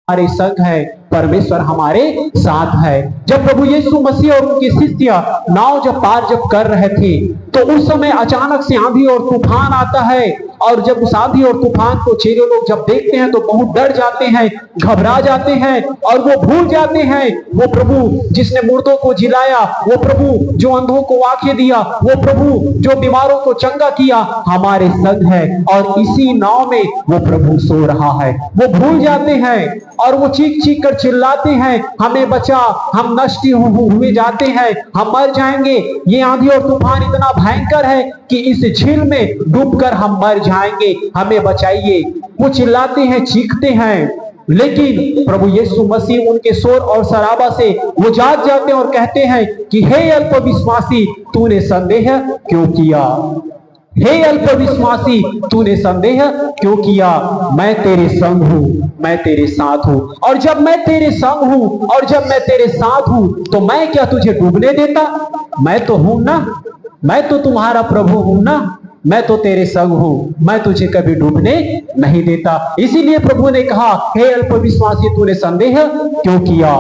हमारे संग है, परमेश्वर हमारे साथ है। जब प्रभु यीशु मसीह और उनके शिष्य नाव जब पार कर रहे थे, तो उस समय अचानक से आंधी और तूफान आता है। और जब उस आंधी और तूफान को चेले लोग जब देखते हैं तो बहुत डर जाते हैं, घबरा जाते हैं, और वो भूल जाते हैं वो प्रभु जिसने मुर्दों को जिलाया, वो प्रभु जो अंधों को आंखें दिया, वो प्रभु जो बीमारों को चंगा किया, हमारे संग है। और इसी नाव में वो प्रभु सो रहा है। वो भूल जाते हैं और वो चीख चीख कर चिल्लाते हैं, हमें बचा, हम नष्ट हुए जाते हैं, हम मर जाएंगे। ये आंधी और तूफान इतना भयंकर है कि इस झील में डूबकर हम मर जाएंगे, हमें बचाइए। वो चिल्लाते हैं, चीखते हैं, लेकिन प्रभु यीशु मसीह उनके शोर और शराबा से वो जाग जाते हैं और कहते हैं कि हे अल्पविश्वासी, तूने संदेह क्यों किया? हे अल्पविश्वासी, तूने संदेह क्यों किया? मैं तेरे संग हूं, मैं तेरे साथ हूं। और जब मैं तेरे संग हूं और जब मैं तेरे साथ हूं, तो मैं क्या तुझे डूबने देता? मैं तो हूं ना, मैं तो तुम्हारा प्रभु हूं ना, मैं तो तेरे संग हूं, मैं तुझे कभी डूबने नहीं देता। इसीलिए प्रभु ने कहा, हे अल्पविश्वासी, तूने संदेह क्यों किया?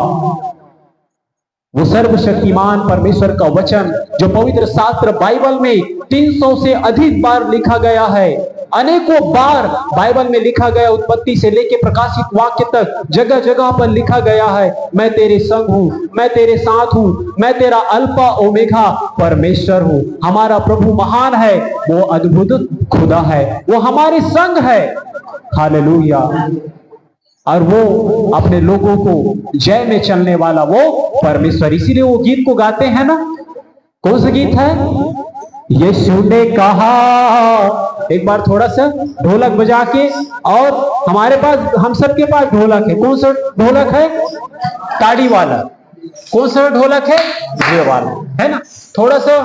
वो सर्वशक्तिमान परमेश्वर का वचन जो पवित्र शास्त्र बाइबल में 300 से अधिक बार लिखा गया है, अनेकों बार बाइबल में लिखा गया, उत्पत्ति से लेकर प्रकाशित वाक्य तक जगह जगह पर लिखा गया है, मैं तेरे संग हूं, मैं तेरे साथ हूं, मैं तेरा अल्फा ओमेगा परमेश्वर हूं। हमारा प्रभु महान है, वो अद्भुत खुदा है, वो हमारे संग है। हालेलुया। और वो अपने लोगों को जय में चलने वाला वो परमेश्वर, इसीलिए वो गीत को गाते हैं ना। कौन सा गीत है? यीशु ने कहा, एक बार थोड़ा सा ढोलक बजा के, और हमारे पास, हम सबके पास ढोलक है। कौन सा ढोलक है? ताड़ी वाला। कौन सा ढोलक है? ये वाला है ना। थोड़ा सा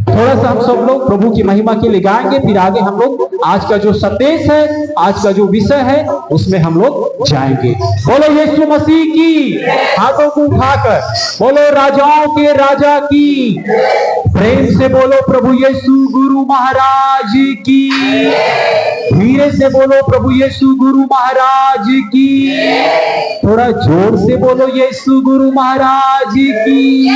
हम सब लोग प्रभु की महिमा के लिए गाएंगे, फिर आगे हम लोग आज का जो संदेश है, आज का जो विषय है, उसमें हम लोग जाएंगे। बोलो यीशु मसीह की, हाथों को उठाकर बोलो राजाओं के राजा की, प्रेम से बोलो प्रभु यीशु गुरु महाराज की, धीरे से बोलो प्रभु यीशु गुरु महाराज की, थोड़ा जोर से बोलो यीशु गुरु महाराज की।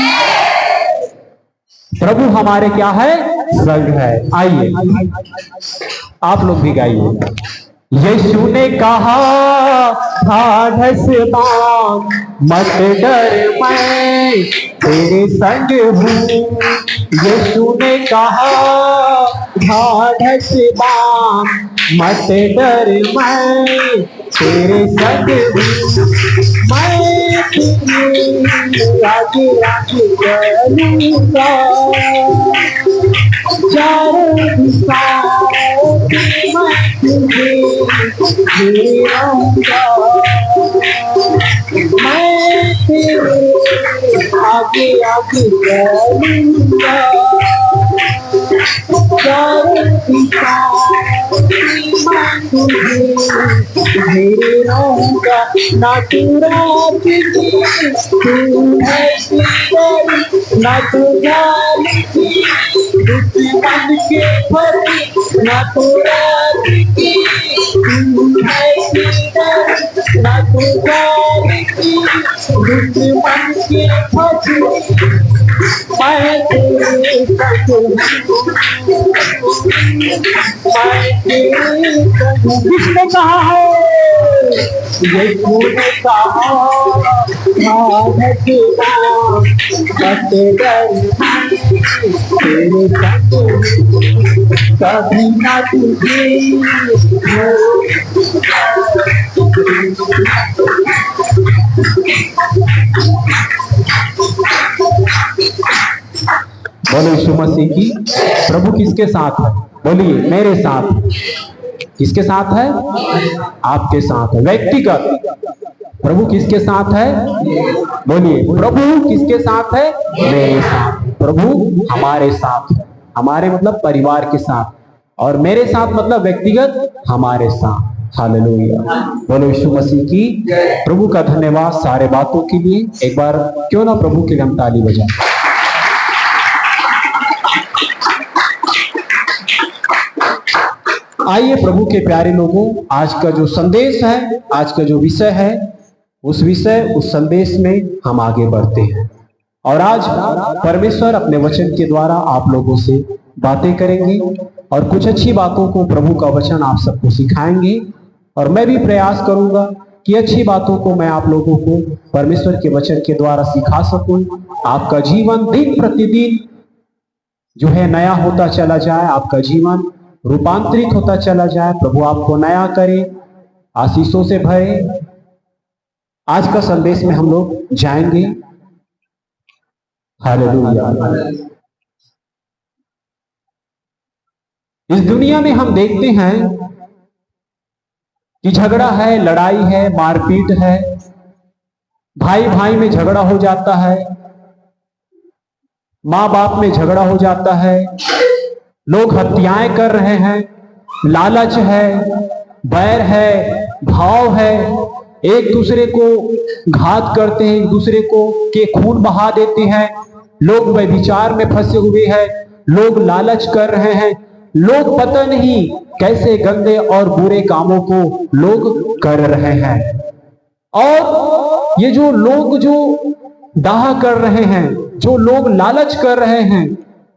प्रभु हमारे क्या है? संग है। आइए आप लोग भी गाइए। यीशु ने कहा, ढाढ़स बांध मत डर, मैं तेरे संग हूँ। यीशु ने कहा, ढाढ़स बांध मत डर, मैं तेरे संग हूँ। मैं तेरे आगे आगे चलूंगा, चारों दिशाओं मैं तुझे घेरूंगा। मैं तेरे आगे आगे चलूंगा, चारों दिशाओं मैं तुझे घेरूंगा। ना तू रात की, तू है सितारी, ना तू जान की, दुश्मन के फंसी, ना तू रात की, तू है सितारी, ना तू जान की, दुश्मन के फंसी। मैं तेरे संग हूँ, मैं तेरे संग हूँ। किसने कहा है? यीशु ने कहा, मत डर, तेरे संग कभी ना तुझे। बोलो यीशु मसीह की। प्रभु किसके साथ है? बोलिए मेरे साथ। किसके साथ है? आपके साथ है। व्यक्तिगत प्रभु किसके साथ है? बोलिए प्रभु किसके साथ है? मेरे साथ। प्रभु हमारे साथ है। हमारे मतलब परिवार के साथ, और मेरे साथ मतलब व्यक्तिगत हमारे साथ। हालेलुया। बोलो यीशु मसीह की। प्रभु का धन्यवाद सारे बातों के लिए। एक बार क्यों ना प्रभु के लिए हम ताली बजाएं। आइए प्रभु के प्यारे लोगों, आज का जो संदेश है, आज का जो विषय है, उस संदेश में हम आगे बढ़ते हैं। और आज परमेश्वर अपने वचन के द्वारा आप लोगों से बातें करेंगे और कुछ अच्छी बातों को प्रभु का वचन आप सबको सिखाएंगे। और मैं भी प्रयास करूंगा कि अच्छी बातों को मैं आप लोगों को परमेश्वर के वचन के द्वारा सिखा सकूं। आपका जीवन दिन प्रतिदिन जो है नया होता चला जाए, आपका जीवन रूपांतरित होता चला जाए। प्रभु आपको नया करे, आशीषों से भरे। आज का संदेश में हम लोग जाएंगे। हालेलुया। इस दुनिया में हम देखते हैं कि झगड़ा है, लड़ाई है, मारपीट है, भाई भाई में झगड़ा हो जाता है, माँ बाप में झगड़ा हो जाता है, लोग हत्याएं कर रहे हैं, लालच है, बैर है, भाव है, एक दूसरे को घात करते हैं, एक दूसरे को के खून बहा देते हैं, लोग व्यभिचार में फंसे हुए हैं, लोग लालच कर रहे हैं, लोग पता नहीं कैसे गंदे और बुरे कामों को लोग कर रहे हैं। और ये जो लोग जो डाह कर रहे हैं, जो लोग लालच कर रहे हैं,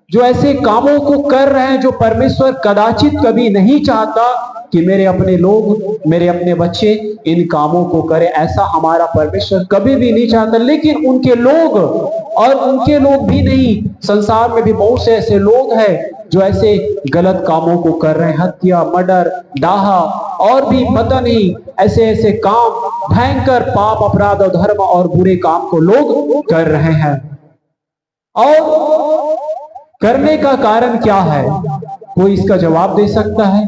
जो ऐसे कामों को कर रहे हैं जो परमेश्वर कदाचित कभी नहीं चाहता कि मेरे अपने लोग, मेरे अपने बच्चे इन कामों को करें, ऐसा हमारा परमेश्वर कभी भी नहीं चाहता। लेकिन उनके लोग, और उनके लोग भी नहीं, संसार में भी बहुत से ऐसे लोग हैं जो ऐसे गलत कामों को कर रहे हैं, हत्या, मर्डर, डाहा और भी पता नहीं ऐसे ऐसे काम, भयंकर पाप, अपराध और धर्म और बुरे काम को लोग कर रहे हैं। और करने का कारण क्या है? कोई इसका जवाब दे सकता है?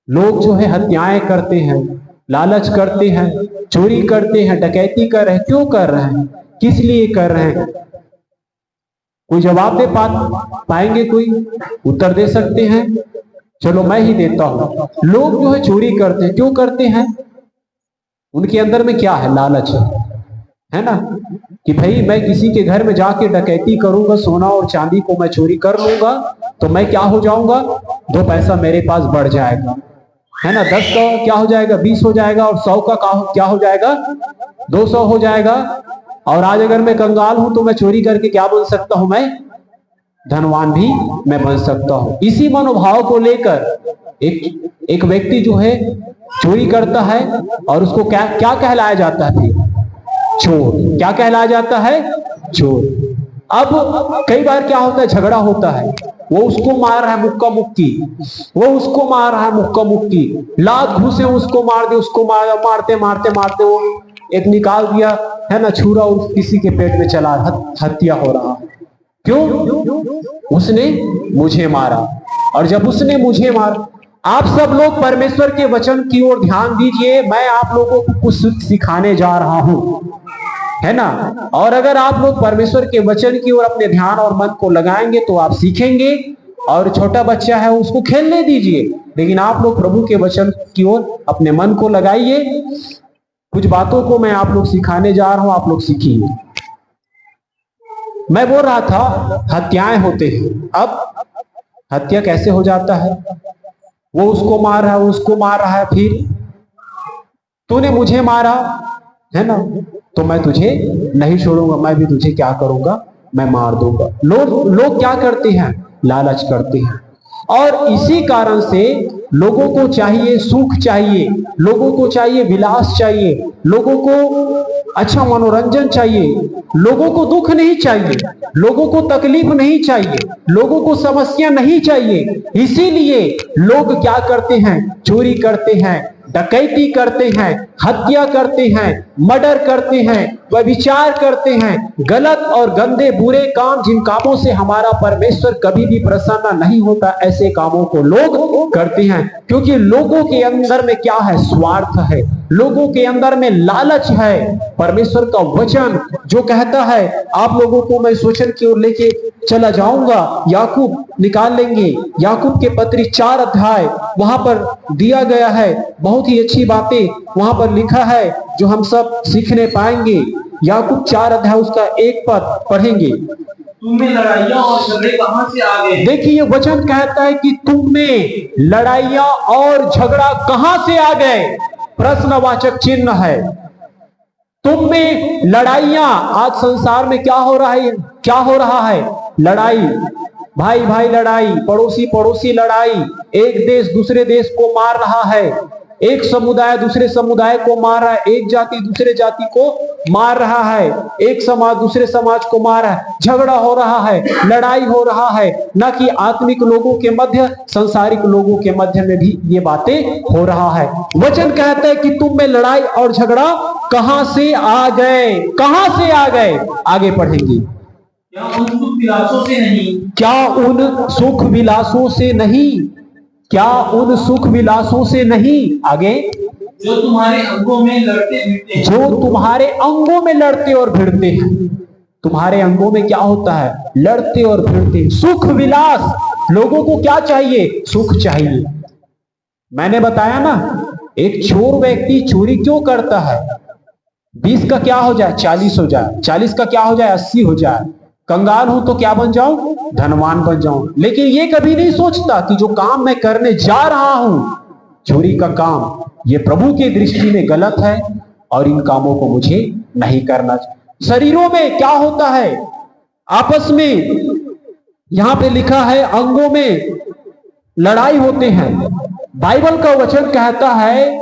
लोग जो है हत्याएं करते हैं, लालच करते हैं, चोरी करते हैं, डकैती कर रहे हैं। क्यों कर रहे हैं? किस लिए कर रहे हैं? कोई जवाब दे पाएंगे? कोई उत्तर दे सकते हैं? चलो मैं ही देता हूं। लोग जो है चोरी करते हैं, क्यों करते हैं? उनके अंदर में क्या है? लालच है ना, कि भाई मैं किसी के घर में जाके डकैती करूंगा, सोना और चांदी को मैं चोरी कर लूंगा तो मैं क्या हो जाऊंगा? 2 पैसा मेरे पास बढ़ जाएगा, है ना। 10 का क्या हो जाएगा? 20 हो जाएगा, और 100 का क्या हो जाएगा? 200 हो जाएगा। और आज अगर मैं कंगाल हूं तो मैं चोरी करके क्या बन सकता हूं? मैं धनवान भी मैं बन सकता हूं। इसी मनोभाव को लेकर एक व्यक्ति जो है चोरी करता है, और उसको क्या क्या कहलाया जाता है? चोर। क्या कहलाया जाता है? चोर। अब कई बार क्या होता है? झगड़ा होता है, वो उसको मार रहा है मुक्का मुक्की, वो उसको मार रहा है मुक्का मुक्की, लात घूसे उसको मार दे, उसको मारते मारते मारते वो एक निकाल दिया, है ना, छुरा किसी के पेट में चला, हत्या हो रहा। क्यों? उसने मुझे मारा। और जब उसने मुझे मारा, आप सब लोग परमेश्वर के वचन की ओर ध्यान दीजिए। मैं आप लोगों को कुछ सिखाने जा रहा हूं, है ना। और अगर आप लोग परमेश्वर के वचन की ओर अपने ध्यान और मन को लगाएंगे तो आप सीखेंगे। और छोटा बच्चा है उसको खेलने दीजिए, लेकिन आप लोग प्रभु के वचन की ओर अपने मन को लगाइए। कुछ बातों को मैं आप लोग सिखाने जा रहा हूं, आप लोग सीखिए। मैं बोल रहा था हत्याएं होते हैं। अब हत्या कैसे हो जाता है? वो उसको मार रहा है, उसको मार रहा है, फिर तूने मुझे मारा, है ना, तो मैं तुझे नहीं छोड़ूंगा, मैं भी तुझे क्या करूंगा? मैं मार दूंगा। लोग क्या करते हैं? लालच करते हैं। और इसी कारण से लोगों को चाहिए सुख चाहिए, लोगों को चाहिए विलास चाहिए, लोगों को अच्छा मनोरंजन चाहिए, लोगों को दुख नहीं चाहिए, लोगों को तकलीफ नहीं चाहिए, लोगों को समस्या नहीं चाहिए। इसीलिए लोग क्या करते हैं? चोरी करते हैं, डकैती करते हैं, हत्या करते हैं, मर्डर करते हैं, व्यभिचार करते हैं, गलत और गंदे बुरे काम, जिन कामों से हमारा परमेश्वर कभी भी प्रसन्न नहीं होता, ऐसे कामों को लोग करते हैं। क्योंकि लोगों के अंदर में क्या है? स्वार्थ है, लोगों के अंदर में लालच है। परमेश्वर का वचन जो कहता है, आप लोगों को मैं वचन की ओर लेके चला जाऊंगा। याकूब निकाल लेंगे, याकूब के पत्री 4 अध्याय, वहां पर दिया गया है बहुत ही अच्छी बातें वहां पर लिखा है जो हम सब सीखने पाएंगे। याकूब 4 अध्याय उसका 1 पद पढ़ेंगे। तुम में लड़ाइयाँ और झगड़े कहाँ से आ गए? देखिए ये वचन कहता है कि तुम में लड़ाइयां और झगड़ा कहां से आ गए, प्रश्नवाचक चिन्ह है। तुम में लड़ाइयां, आज संसार में क्या हो रहा है, क्या हो रहा है? लड़ाई, भाई भाई लड़ाई, पड़ोसी पड़ोसी लड़ाई, एक देश दूसरे देश को मार रहा है, एक समुदाय दूसरे समुदाय को मार रहा है, एक जाति दूसरे जाति को मार रहा है, एक समाज दूसरे समाज को मार रहा है, झगड़ा हो रहा है, लड़ाई हो रहा है। न कि आत्मिक लोगों के मध्य, संसारिक लोगों के मध्य में भी ये बातें हो रहा है। वचन कहता है कि तुम में लड़ाई और झगड़ा कहां से आ गए, कहां से आ गए? आगे पढ़ेंगे। क्या उन सुख विलासों से नहीं? क्या उन सुख विलासों से नहीं? क्या उन सुख विलासों से नहीं? आगे, जो तुम्हारे अंगों में लड़ते भिड़ते हैं। जो तुम्हारे अंगों में लड़ते और भिड़ते हैं। तुम्हारे अंगों में क्या होता है? लड़ते और भिड़ते। सुख विलास, लोगों को क्या चाहिए? सुख चाहिए। मैंने बताया ना, एक चोर व्यक्ति चोरी क्यों करता है? 20 का क्या हो जाए? 40 हो जाए, 40 का क्या हो जाए? 80 हो जाए। कंगाल हूं तो क्या बन जाऊं? धनवान बन जाऊं। लेकिन ये कभी नहीं सोचता कि जो काम मैं करने जा रहा हूं, चोरी का काम, ये प्रभु की दृष्टि में गलत है और इन कामों को मुझे नहीं करना चाहिए। शरीरों में क्या होता है? आपस में, यहां पे लिखा है अंगों में लड़ाई होते हैं। बाइबल का वचन कहता है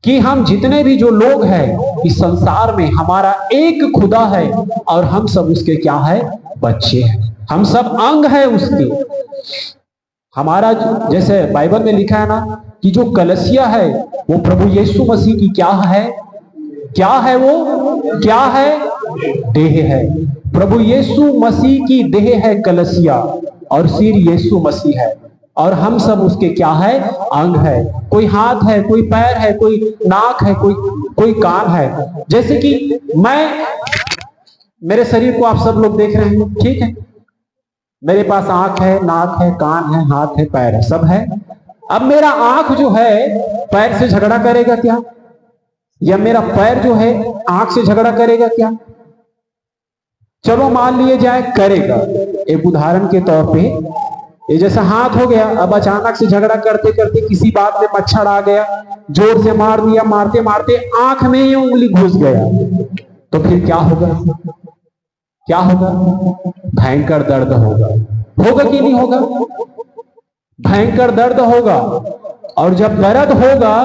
कि हम जितने भी जो लोग हैं इस संसार में, हमारा एक खुदा है और हम सब उसके क्या है? बच्चे हैं। हम सब अंग है उसके। हमारा जैसे बाइबल में लिखा है ना कि जो कलसिया है वो प्रभु यीशु मसीह की क्या है? क्या है वो? क्या है? देह है। प्रभु यीशु मसीह की देह है कलसिया, और सिर यीशु मसीह है, और हम सब उसके क्या है? अंग है। कोई हाथ है, कोई पैर है, कोई नाक है, कोई कान है। जैसे कि मेरे शरीर को आप सब लोग देख रहे हैं, ठीक है? मेरे पास आंख है, नाक है, कान है, हाथ है, पैर है, सब है। अब मेरा आंख जो है पैर से झगड़ा करेगा क्या? या मेरा पैर जो है आंख से झगड़ा करेगा क्या? चलो मान लिए जाए करेगा। एक उदाहरण के तौर पे, ये जैसा हाथ हो गया, अब अचानक से झगड़ा करते करते किसी बात में मच्छर आ गया, जोर से मार दिया, मारते मारते आंख में ये उंगली घुस गया, तो फिर क्या होगा? क्या होगा? भयंकर दर्द होगा। होगा कि नहीं होगा? भयंकर दर्द होगा। और जब दर्द होगा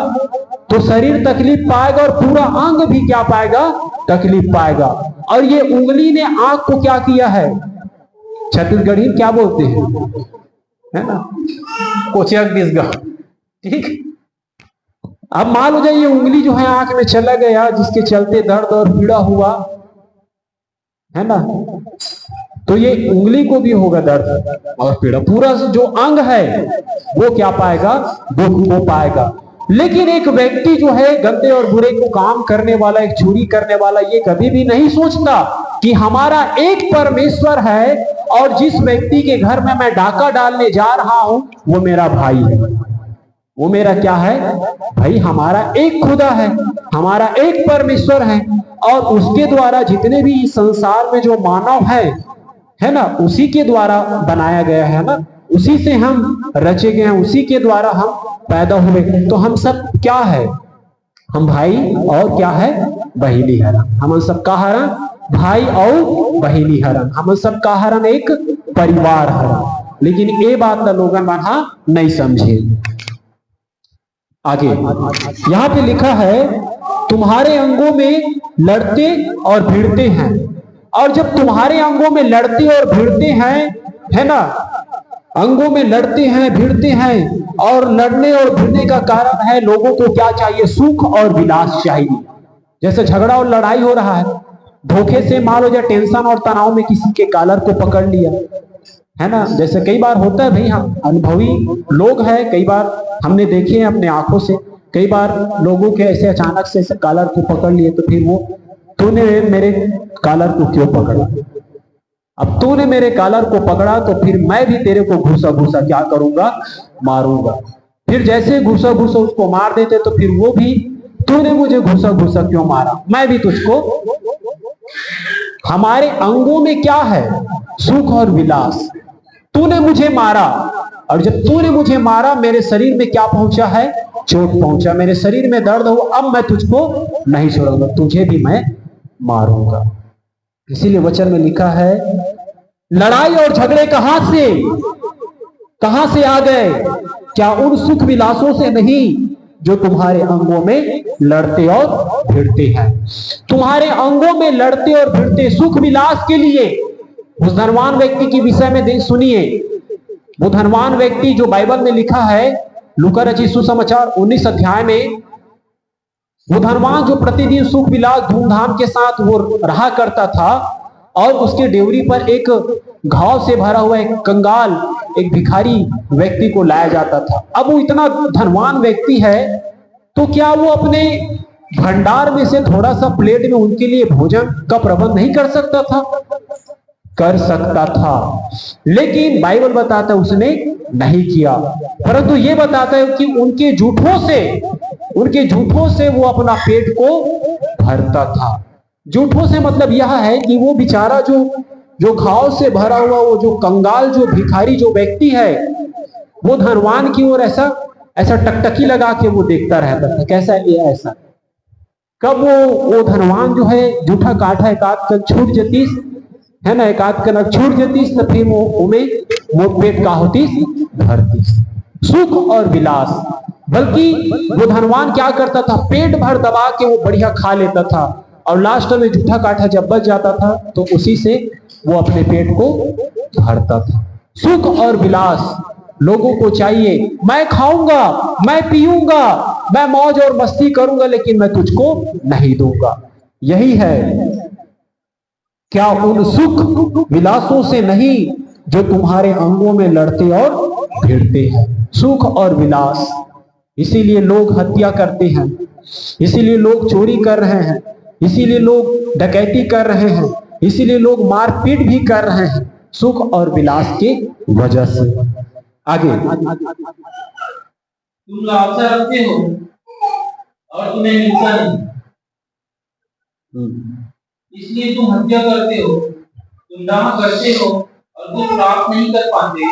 तो शरीर तकलीफ पाएगा और पूरा अंग भी क्या पाएगा? तकलीफ पाएगा। और ये उंगली ने आंख को क्या किया है? छत्तीसगढ़ी क्या बोलते हैं, है ना, कोचियक दिसगा, ठीक। अब मान लो जाए ये उंगली जो है आंख में चला गया, जिसके चलते दर्द और पीड़ा हुआ, है ना, तो ये उंगली को भी होगा दर्द और पीड़ा। पूरा जो अंग है वो क्या पाएगा? दुख को पाएगा। लेकिन एक व्यक्ति जो है गंदे और बुरे को काम करने वाला, एक चोरी करने वाला, ये कभी भी नहीं सोचता कि हमारा एक परमेश्वर है और जिस व्यक्ति के घर में मैं डाका डालने जा रहा हूं वो मेरा भाई है। वो मेरा क्या है? भाई। हमारा एक खुदा है, हमारा एक परमेश्वर है, और उसके द्वारा जितने भी इस संसार में जो मानव है ना, उसी के द्वारा बनाया गया है ना, उसी से हम रचे गए हैं, उसी के द्वारा हम पैदा हुए। तो हम सब क्या है? हम भाई और क्या है? बहिनी हरण। हम सब का हरण? भाई और बहिनी हरण। हम सब का हरण एक परिवार हरण। लेकिन ये बात ना लोगन माना नहीं समझे। आगे यहां पे लिखा है तुम्हारे अंगों में लड़ते और भिड़ते हैं। और जब तुम्हारे अंगों में लड़ते और भिड़ते हैं, है ना, अंगों में लड़ते हैं, भिड़ते हैं, और लड़ने और भिड़ने का कारण है लोगों को क्या चाहिए? सुख और विलास चाहिए। जैसे झगड़ा और लड़ाई हो रहा है, धोखे से मान लो या टेंशन और तनाव में किसी के कॉलर को पकड़ लिया, है ना, जैसे कई बार होता है। भाई हम अनुभवी लोग हैं, कई बार हमने देखे हैं अपने आंखों से। कई बार लोगों के ऐसे अचानक से कॉलर को पकड़ लिए, तो फिर वो, तूने मेरे कॉलर को क्यों पकड़ा? अब तूने मेरे कॉलर को पकड़ा तो फिर मैं भी तेरे को घूसा घूसा क्या करूंगा? मारूंगा। फिर जैसे घूसा घूसा उसको मार देते तो फिर वो भी, तूने मुझे घूसा घूसा क्यों मारा? मैं भी तुझको हमारे अंगों में क्या है? सुख और विलास। तूने मुझे मारा, और जब तूने मुझे मारा मेरे शरीर में क्या पहुंचा है? चोट पहुंचा, मेरे शरीर में दर्द हो। अब मैं तुझको नहीं छोड़ूंगा, तुझे भी मैं मारूंगा। इसीलिए वचन में लिखा है, लड़ाई और झगड़े कहां से आ गए? क्या उन सुख विलासों से नहीं जो तुम्हारे अंगों में लड़ते और भिड़ते हैं? तुम्हारे अंगों में लड़ते और भिड़ते सुख विलास के लिए उस धनवान व्यक्ति के विषय में सुनिए। वो धनवान व्यक्ति जो बाइबल में लिखा है, लूका रचित सुसमाचार 19 अध्याय में, वो धनवान जो प्रतिदिन सुख विलास धूमधाम के साथ वो रहा करता था, और उसके डेवरी पर एक घाव से भरा हुआ एक कंगाल, एक भिखारी व्यक्ति को लाया जाता था। अब वो इतना धनवान व्यक्ति है, तो क्या वो अपने भंडार में से थोड़ा सा प्लेट में उनके लिए भोजन का प्रबंध नहीं कर सकता था? कर सकता था, लेकिन बाइबल बताता है उसने नहीं किया। परंतु ये बताता है कि उनके झूठों से वो अपना पेट को भरता था। झूठों से मतलब यह है कि वो बेचारा जो घाव से भरा हुआ, वो जो कंगाल, जो भिखारी, जो व्यक्ति है, वो धनवान की ओर ऐसा टकटकी लगा के वो देखता रहता था। कैसा? ये ऐसा। कब वो धनवान जो है जूठा काठा एकाद कर छूट जतीस है ना, एकाद कर छूट जतीस, तो फिर वो पेट का होतीस भरतीस। सुख और विलास, बल्कि वो धनवान क्या करता था? पेट भर दबा के वो बढ़िया खा लेता था, और लास्ट में जूठा काठा जब बच जाता था तो उसी से वो अपने पेट को भरता था। सुख और विलास लोगों को चाहिए। मैं खाऊंगा, मैं पीऊंगा, मैं मौज और मस्ती करूंगा, लेकिन मैं तुझको नहीं दूंगा। यही है। क्या उन सुख विलासों से नहीं जो तुम्हारे अंगों में लड़ते और भिड़ते हैं? सुख और विलास। इसीलिए लोग हत्या करते हैं, इसीलिए लोग चोरी कर रहे हैं, इसीलिए लोग डकैती कर रहे हैं, इसीलिए लोग मारपीट भी कर रहे हैं, सुख और विलास के वजह से। आगे, तुम लालसा रखते हो और तुम्हें मिलता नहीं, इसलिए तुम हत्या करते हो। तुम डाह करते हो और कुछ प्राप्त नहीं कर पाते,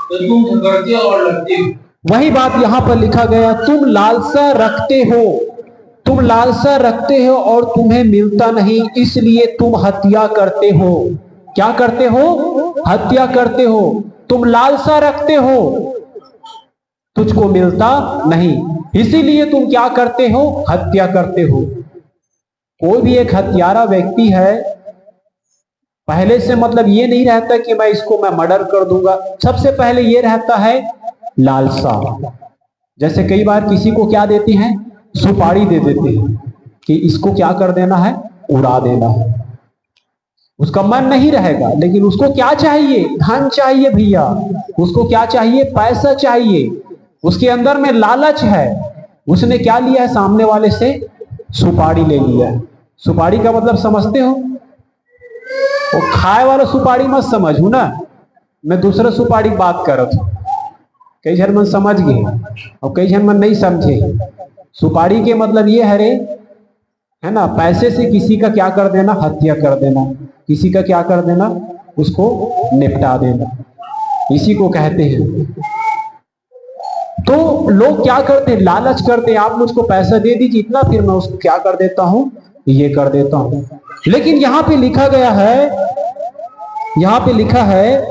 तो तुम झगड़ते और लड़ते हो। वही बात यहां पर लिखा गया, तुम लालसा रखते हो और तुम्हें मिलता नहीं, इसलिए तुम हत्या करते हो। क्या करते हो? हत्या करते हो। तुम लालसा रखते हो, तुझको मिलता नहीं, इसीलिए तुम क्या करते हो? हत्या करते हो। कोई भी एक हत्यारा व्यक्ति है, पहले से मतलब ये नहीं रहता कि मैं मर्डर कर दूंगा। सबसे पहले ये रहता है लालसा। जैसे कई बार किसी को क्या देते हैं? सुपारी दे देते हैं कि इसको क्या कर देना है? उड़ा देना है। उसका मन नहीं रहेगा, लेकिन उसको क्या चाहिए? धन चाहिए भैया। उसको क्या चाहिए? पैसा चाहिए। उसके अंदर में लालच है। उसने क्या लिया है? सामने वाले से सुपारी ले लिया है। सुपारी का मतलब समझते हो? वो खाए वाला सुपारी मत समझू ना, मैं दूसरा सुपारी बात कर रहा था। कई जन मन समझ गए और कई जन मन नहीं समझे। सुपारी के मतलब ये है ना, पैसे से किसी का क्या कर देना? हत्या कर देना। किसी का क्या कर देना? उसको निपटा देना, इसी को कहते हैं। तो लोग क्या करते हैं? लालच करते हैं, आप मुझको पैसा दे दीजिए इतना, फिर मैं उसको क्या कर देता हूं? ये कर देता हूं। लेकिन यहां पे लिखा है,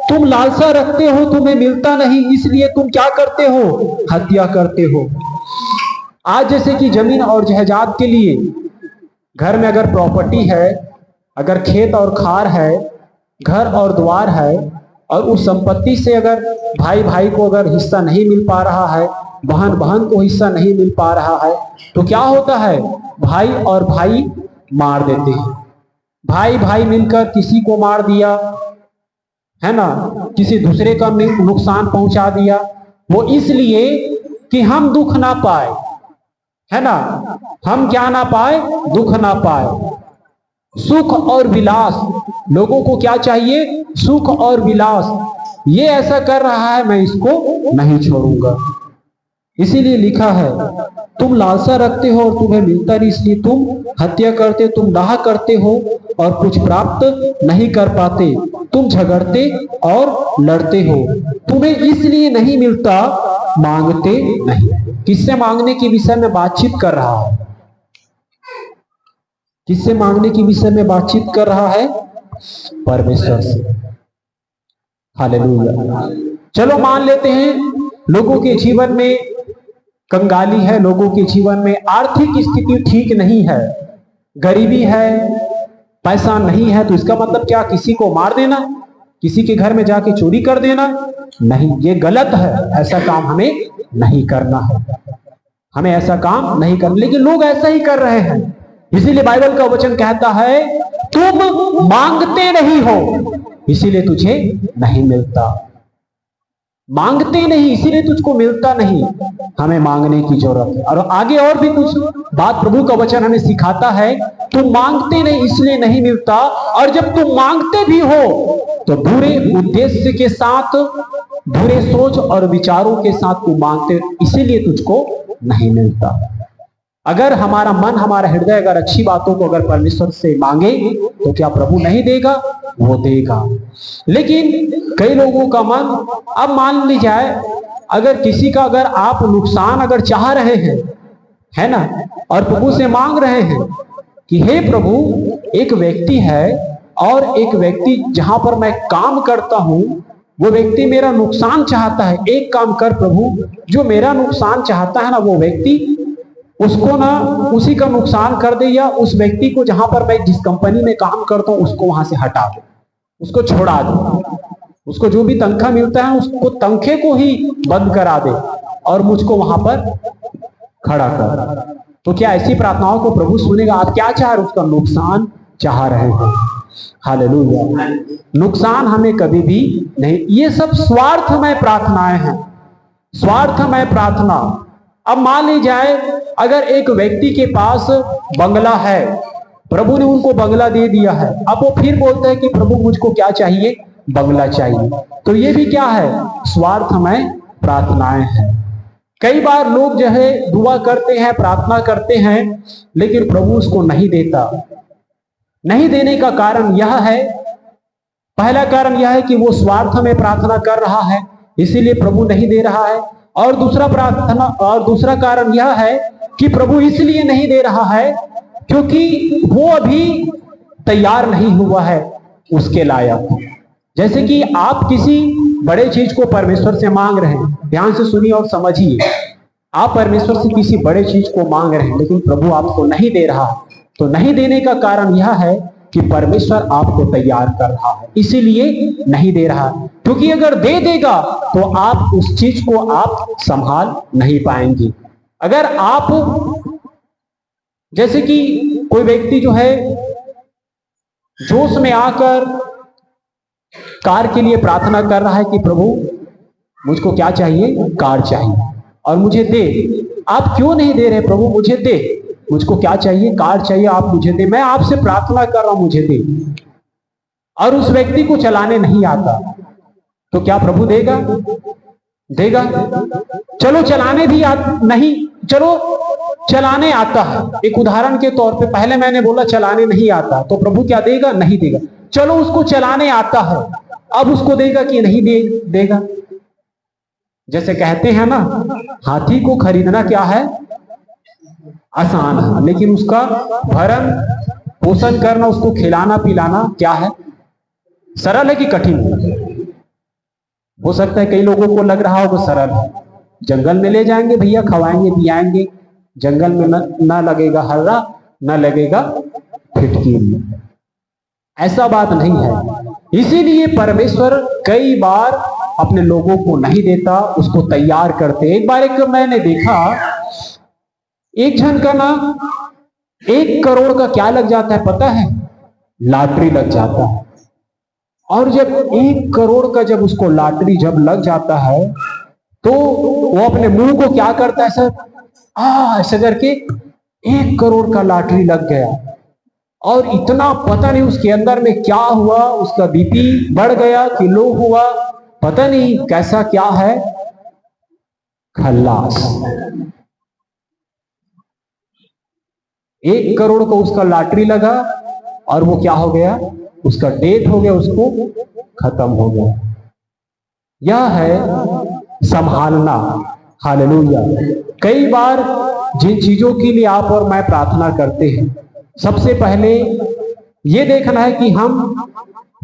तुम लालसा रखते हो, तुम्हें मिलता नहीं, इसलिए तुम क्या करते हो? हत्या करते हो। आज जैसे कि जमीन और जायदाद के लिए घर में अगर प्रॉपर्टी है, अगर खेत और खार है, घर और द्वार है, और उस संपत्ति से अगर भाई भाई को अगर हिस्सा नहीं मिल पा रहा है, बहन बहन को हिस्सा नहीं मिल पा रहा है, तो क्या होता है? भाई और भाई मार देते हैं। भाई भाई मिलकर किसी को मार दिया, है ना, किसी दूसरे का नुकसान पहुंचा दिया, वो इसलिए कि हम दुख ना पाए, है ना, हम क्या ना पाए? दुख ना पाए। सुख और विलास, लोगों को क्या चाहिए? सुख और विलास। ये ऐसा कर रहा है, मैं इसको नहीं छोड़ूंगा। इसीलिए लिखा है, तुम लालसा रखते हो और तुम्हें मिलता नहीं, इसलिए तुम हत्या करते, तुम डाह करते हो और कुछ प्राप्त नहीं कर पाते। तुम झगड़ते और लड़ते हो, तुम्हें इसलिए नहीं मिलता, मांगते नहीं। किससे मांगने के विषय में बातचीत कर रहा है? किससे मांगने के विषय में बातचीत कर रहा है? परमेश्वर से। हालेलुया। चलो मान लेते हैं लोगों के जीवन में कंगाली है, लोगों के जीवन में आर्थिक स्थिति ठीक नहीं है, गरीबी है, पैसा नहीं है, तो इसका मतलब क्या किसी को मार देना, किसी के घर में जाके चोरी कर देना? नहीं, ये गलत है, ऐसा काम हमें नहीं करना है, हमें ऐसा काम नहीं करना। लेकिन लोग ऐसा ही कर रहे हैं, इसीलिए बाइबल का वचन कहता है तुम मांगते नहीं हो इसीलिए तुझे नहीं मिलता। मांगते नहीं इसीलिए तुझको मिलता नहीं, हमें मांगने की जरूरत है। और आगे और भी कुछ बात प्रभु का वचन हमें सिखाता है, तुम मांगते नहीं इसलिए नहीं मिलता, और जब तुम मांगते भी हो तो बुरे उद्देश्य के साथ, बुरे सोच और विचारों के साथ तुम मांगते, इसीलिए तुझको नहीं मिलता। अगर हमारा मन, हमारा हृदय अगर अच्छी बातों को अगर परमेश्वर से मांगे तो क्या प्रभु नहीं देगा? वो देगा। लेकिन कई लोगों का मन, अब मान ली जाए अगर किसी का अगर आप नुकसान अगर चाह रहे हैं, है ना, और प्रभु से मांग रहे हैं कि हे प्रभु, एक व्यक्ति है और एक व्यक्ति जहां पर मैं काम करता हूं वो व्यक्ति मेरा नुकसान चाहता है, एक काम कर प्रभु, जो मेरा नुकसान चाहता है ना वो व्यक्ति, उसको ना उसी का नुकसान कर दे, या उस व्यक्ति को जहां पर मैं जिस कंपनी में काम करता हूं उसको वहां से हटा दे, उसको छोड़ा दे, उसको जो भी तनख्वाह मिलता है उसको तनखे को ही बंद करा दे और मुझको वहां पर खड़ा कर। तो क्या ऐसी प्रार्थनाओं को प्रभु सुनेगा? आप क्या चाह रहे? उसका नुकसान चाह रहे हैं। हालेलुया। नुकसान हमें कभी भी नहीं, ये सब स्वार्थमय प्रार्थनाएं हैं, स्वार्थमय प्रार्थना। अब मान ली जाए अगर एक व्यक्ति के पास बंगला है, प्रभु ने उनको बंगला दे दिया है, अब वो फिर बोलता है कि प्रभु मुझको क्या चाहिए? बंगला चाहिए। तो ये भी क्या है? स्वार्थमय प्रार्थनाएं हैं। कई बार लोग जो है दुआ करते हैं, प्रार्थना करते हैं, लेकिन प्रभु उसको नहीं देता। नहीं देने का कारण यह है, पहला कारण यह है कि वो स्वार्थ में प्रार्थना कर रहा है, इसीलिए प्रभु नहीं दे रहा है। और दूसरा कारण यह है कि प्रभु इसलिए नहीं दे रहा है क्योंकि वो अभी तैयार नहीं हुआ है उसके लायक। जैसे कि आप किसी बड़े चीज को परमेश्वर से मांग रहे हैं, ध्यान से सुनिए और समझिए, आप परमेश्वर से किसी बड़े चीज को मांग रहे हैं लेकिन प्रभु आपको नहीं दे रहा। तो नहीं देने का कारण यह है कि परमेश्वर आपको तैयार कर रहा है, इसीलिए नहीं दे रहा। क्योंकि अगर दे देगा तो आप उस चीज को आप संभाल नहीं पाएंगे। अगर आप, जैसे कि कोई व्यक्ति जो है जोश में आकर कार के लिए प्रार्थना कर रहा है कि प्रभु मुझको क्या चाहिए? कार चाहिए और मुझे दे। आप क्यों नहीं दे रहे? प्रभु मुझे दे, मुझको क्या चाहिए? कार चाहिए, आप मुझे दे, मैं आपसे प्रार्थना कर रहा हूं मुझे दे। और उस व्यक्ति को चलाने नहीं आता, तो क्या प्रभु देगा? देगा? चलो चलाने भी नहीं, चलो चलाने आता है, एक उदाहरण के तौर पे, पहले मैंने बोला चलाने नहीं आता, तो प्रभु क्या देगा? नहीं देगा। चलो उसको चलाने आता है, अब उसको देगा कि नहीं देगा? जैसे कहते हैं ना, हाथी को खरीदना क्या है? आसान है, लेकिन उसका भरण पोषण करना, उसको खिलाना पिलाना क्या है? सरल है कि कठिन है? हो सकता है कई लोगों को लग रहा हो वो सरल है, जंगल में ले जाएंगे भैया, खवाएंगे पियाएंगे, जंगल में न लगेगा हर्रा, न लगेगा फिटकीरी। ऐसा बात नहीं है। इसीलिए परमेश्वर कई बार अपने लोगों को नहीं देता, उसको तैयार करते। एक बार मैंने देखा, एक जन का ना 1 करोड़ का क्या लग जाता है पता है? लॉटरी लग जाता है। और जब 1 करोड़ का जब उसको लॉटरी जब लग जाता है तो वो अपने मुंह को क्या करता है? सर ऐसा करके 1 करोड़ का लॉटरी लग गया, और इतना पता नहीं उसके अंदर में क्या हुआ, उसका बीपी बढ़ गया कि लो हुआ, पता नहीं कैसा क्या है, खल्लास। 1 करोड़ को उसका लॉटरी लगा और वो क्या हो गया, उसका डेथ हो गया, उसको खत्म हो गया। यह है संभालना। हालेलुया। कई बार जिन चीजों के लिए आप और मैं प्रार्थना करते हैं, सबसे पहले ये देखना है कि हम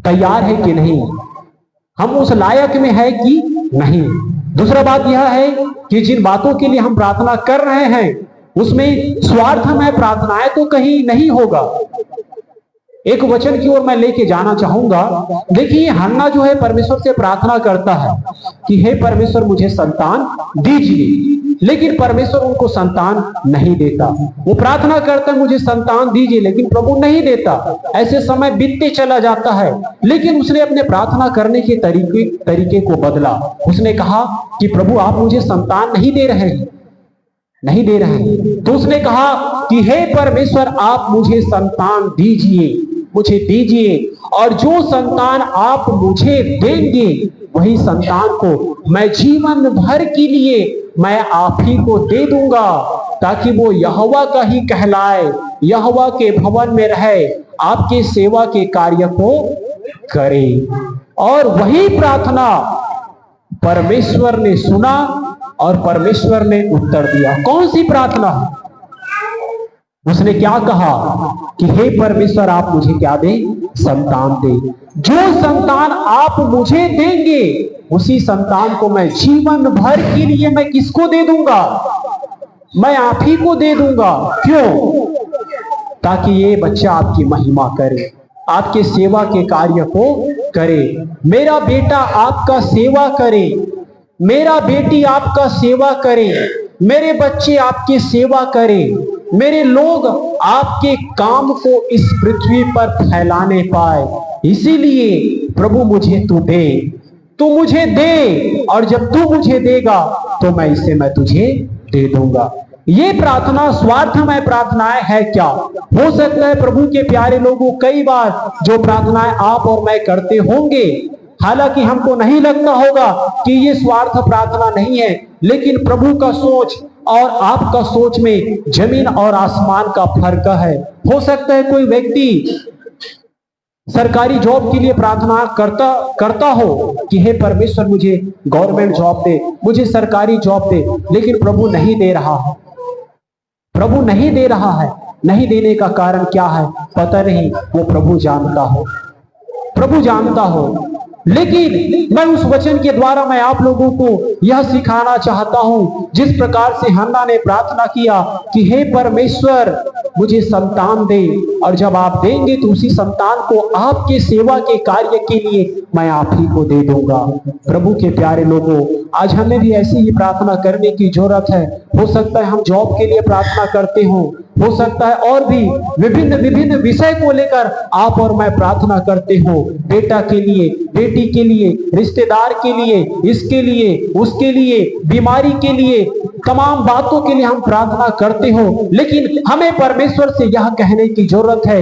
तैयार है कि नहीं, हम उस लायक में है कि नहीं। दूसरा बात यह है कि जिन बातों के लिए हम प्रार्थना कर रहे हैं उसमें स्वार्थ में प्रार्थनाएं तो कहीं नहीं होगा। एक वचन की ओर मैं लेके जाना चाहूंगा। देखिए, हन्ना जो है परमेश्वर से प्रार्थना करता है कि हे परमेश्वर मुझे संतान दीजिए, लेकिन परमेश्वर उनको संतान नहीं देता। वो प्रार्थना करता है मुझे संतान दीजिए, लेकिन प्रभु नहीं देता। ऐसे समय बीतते चला जाता है, लेकिन उसने अपने प्रार्थना करने के तरीके को बदला। उसने कहा कि प्रभु आप मुझे संतान नहीं दे रहे हैं, नहीं दे रहे हैं, तो उसने कहा कि हे परमेश्वर आप मुझे संतान दीजिए, मुझे दीजिए, और जो संतान आप मुझे देंगे वही संतान को मैं जीवन भर के लिए मैं आप ही को दे दूंगा, ताकि वो यहोवा का ही कहलाए, यहोवा के भवन में रहे, आपके सेवा के कार्य को करे। और वही प्रार्थना परमेश्वर ने सुना और परमेश्वर ने उत्तर दिया। कौन सी प्रार्थना? उसने क्या कहा कि हे परमेश्वर आप मुझे क्या दे, संतान दे। जो संतान आप मुझे देंगे उसी संतान को मैं जीवन भर के लिए मैं किसको दे दूंगा, मैं आप ही को दे दूंगा। क्यों? ताकि ये बच्चा आपकी महिमा करे, आपके सेवा के कार्य को करे। मेरा बेटा आपका सेवा करे, मेरा बेटी आपका सेवा करे, मेरे बच्चे आपकी सेवा करें, मेरे लोग आपके काम को इस पृथ्वी पर फैलाने पाए। इसीलिए प्रभु मुझे तू दे, तू मुझे दे, और जब तू मुझे देगा तो मैं मैं तुझे दे दूंगा। ये प्रार्थना स्वार्थमय प्रार्थनाएं है क्या? हो सकता है प्रभु के प्यारे लोगों, कई बार जो प्रार्थनाएं आप और मैं करते होंगे, हालांकि हमको नहीं लगता होगा कि ये स्वार्थ प्रार्थना नहीं है, लेकिन प्रभु का सोच और आपका सोच में जमीन और आसमान का फर्क है। हो सकता है कोई व्यक्ति सरकारी जॉब के लिए प्रार्थना करता हो कि हे परमेश्वर मुझे गवर्नमेंट जॉब दे, मुझे सरकारी जॉब दे, लेकिन प्रभु नहीं दे रहा है। प्रभु नहीं दे रहा है। नहीं देने का कारण क्या है पता नहीं, वो प्रभु जानता हो, प्रभु जानता हो। लेकिन मैं उस वचन के द्वारा मैं आप लोगों को यह सिखाना चाहता हूं, जिस प्रकार से हन्ना ने प्रार्थना किया कि हे परमेश्वर मुझे संतान दे, और जब आप देंगे तो उसी संतान को आपके सेवा के कार्य के लिए मैं आप ही को दे दूंगा। प्रभु के प्यारे लोगों, आज हमें भी ऐसी ही प्रार्थना करने की जरूरत है। हो सकता है हम जॉब के लिए प्रार्थना करते हो सकता है और भी विभिन्न विषय को लेकर आप और मैं प्रार्थना करते हो, बेटा के लिए, बेटी के लिए, रिश्तेदार के लिए, इसके लिए, उसके लिए, बीमारी के लिए, तमाम बातों के लिए हम प्रार्थना करते हो। लेकिन हमें परमेश्वर से यह कहने की जरूरत है,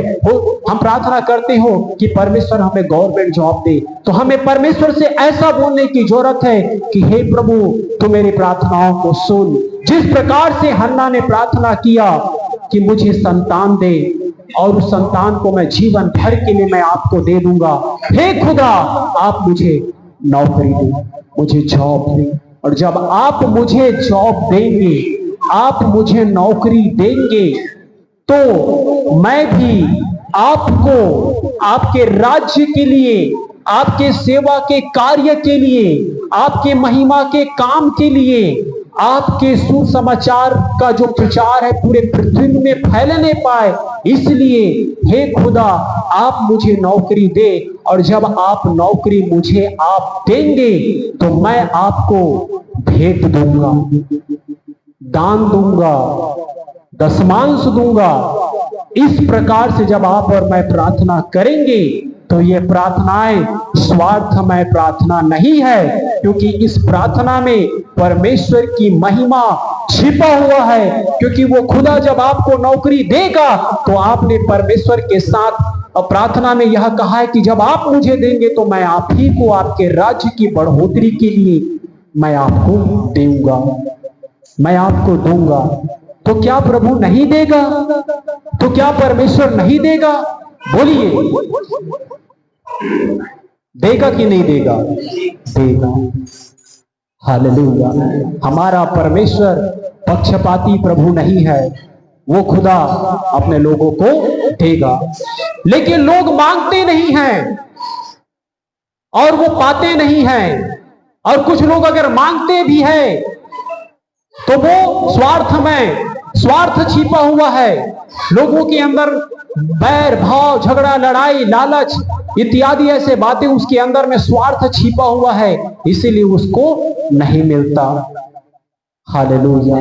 हम प्रार्थना करते हो कि परमेश्वर हमें गवर्नमेंट जॉब दे, तो हमें परमेश्वर से ऐसा बोलने की जरूरत है कि हे प्रभु तू मेरी प्रार्थनाओं को सुन। जिस प्रकार से हन्ना ने प्रार्थना किया कि मुझे संतान दे, और उस संतान को मैं जीवन भर के लिए मैं आपको दे दूंगा। हे खुदा आप मुझे नौकरी दे, मुझे जॉब दे, और जब आप मुझे जॉब देंगे, आप मुझे नौकरी देंगे, तो मैं भी आपको आपके राज्य के लिए, आपके सेवा के कार्य के लिए, आपके महिमा के काम के लिए, आपके सुसमाचार का जो प्रचार है पूरे पृथ्वी में फैलने पाए, इसलिए हे खुदा आप मुझे नौकरी दे, और जब आप नौकरी मुझे आप देंगे तो मैं आपको भेंट दूंगा, दान दूंगा, दशमांश दूंगा। इस प्रकार से जब आप और मैं प्रार्थना करेंगे तो ये प्रार्थनाएं स्वार्थमय प्रार्थना नहीं है, क्योंकि इस प्रार्थना में परमेश्वर की महिमा छिपा हुआ है। क्योंकि वो खुदा जब आपको नौकरी देगा तो आपने परमेश्वर के साथ प्रार्थना में यह कहा है कि जब आप मुझे देंगे तो मैं आप ही को आपके राज्य की बढ़ोतरी के लिए मैं आपको दूंगा, मैं आपको दूंगा। तो क्या प्रभु नहीं देगा? तो क्या परमेश्वर नहीं देगा? बोलिए, देगा कि नहीं देगा? देगा। हालेलुया। हमारा परमेश्वर पक्षपाती प्रभु नहीं है, वो खुदा अपने लोगों को देगा। लेकिन लोग मांगते नहीं हैं और वो पाते नहीं हैं। और कुछ लोग अगर मांगते भी हैं तो वो स्वार्थ छिपा हुआ है। लोगों के अंदर बैर भाव, झगड़ा, लड़ाई, लालच इत्यादि ऐसे बातें उसके अंदर में स्वार्थ छिपा हुआ है, इसीलिए उसको नहीं मिलता। हालेलुया।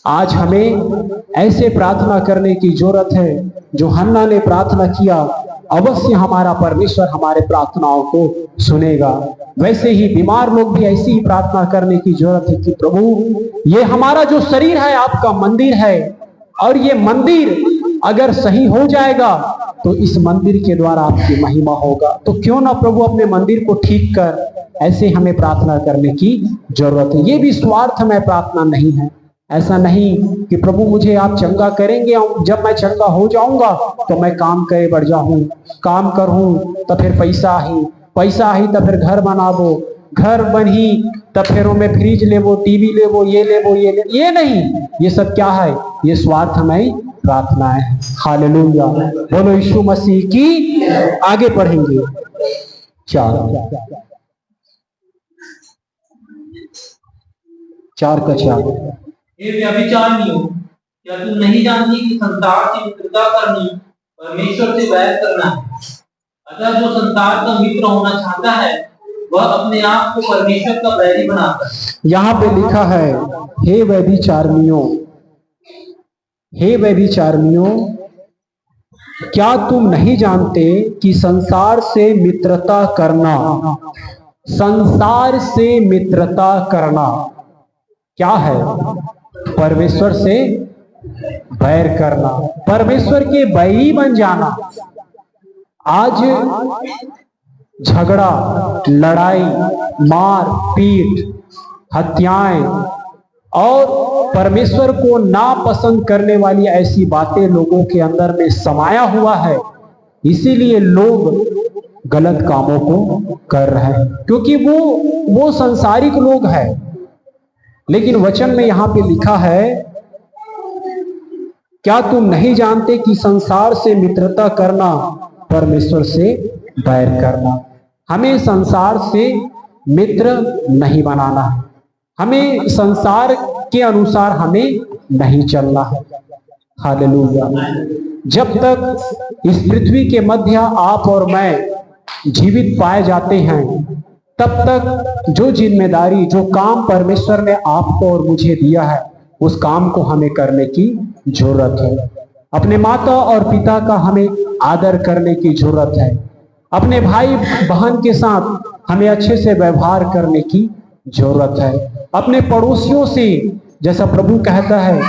आज हमें ऐसे प्रार्थना करने की जरूरत है जो हन्ना ने प्रार्थना किया। अवश्य हमारा परमेश्वर हमारे प्रार्थनाओं को सुनेगा। वैसे ही बीमार लोग भी ऐसी ही प्रार्थना करने की जरूरत है कि प्रभु, ये हमारा जो शरीर है आपका मंदिर है, और ये मंदिर अगर सही हो जाएगा तो इस मंदिर के द्वारा आपकी महिमा होगा। तो क्यों ना प्रभु अपने मंदिर को ठीक कर, ऐसे हमें प्रार्थना करने की जरूरत है। ये भी स्वार्थमय प्रार्थना नहीं है। ऐसा नहीं कि प्रभु मुझे आप चंगा करेंगे, जब मैं चंगा हो जाऊंगा तो मैं काम करे बढ़ जाऊं, काम करूं तो फिर पैसा ही तो फिर घर बना दो, घर बनी तब फिर मैं फ्रिज ले वो, टीवी ले वो, ये ले वो, ये नहीं। ये सब क्या है? ये स्वार्थमय प्रार्थनाएं हैं। हालेलुया। बोलो यीशु मसीह की। आगे पढ़ेंगे 4:4। हे व्यभिचारिणियों, क्या तुम नहीं जानती कि संसार से मित्रता करनी परमेश्वर से वैर करना है? अतः जो संसार का मित्र होना चाहता है वह अपने आप को परमेश्वर का बैरी बनाता है। यहाँ पे लिखा है, हे व्यभिचारिणियों, क्या तुम नहीं जानते कि संसार से मित्रता करना क्या है? परमेश्वर से बैर करना, परमेश्वर के बैरी बन जाना। आज झगड़ा, लड़ाई, मार पीट, हत्याएं और परमेश्वर को नापसंद करने वाली ऐसी बातें लोगों के अंदर में समाया हुआ है। इसीलिए लोग गलत कामों को कर रहे हैं, क्योंकि वो संसारिक लोग हैं। लेकिन वचन में यहां पे लिखा है, क्या तुम नहीं जानते कि संसार से मित्रता करना परमेश्वर से बैर करना? हमें संसार से मित्र नहीं बनाना है, हमें संसार के अनुसार हमें नहीं चलना है। हालेलुया। जब तक इस पृथ्वी के मध्य आप और मैं जीवित पाए जाते हैं, तब तक जो जिम्मेदारी, जो काम परमेश्वर ने आपको और मुझे दिया है, उस काम को हमें करने की जरूरत है। अपने माता और पिता का हमें आदर करने की जरूरत है। अपने भाई बहन के साथ हमें अच्छे से व्यवहार करने की जरूरत है। अपने पड़ोसियों से, जैसा प्रभु कहता है,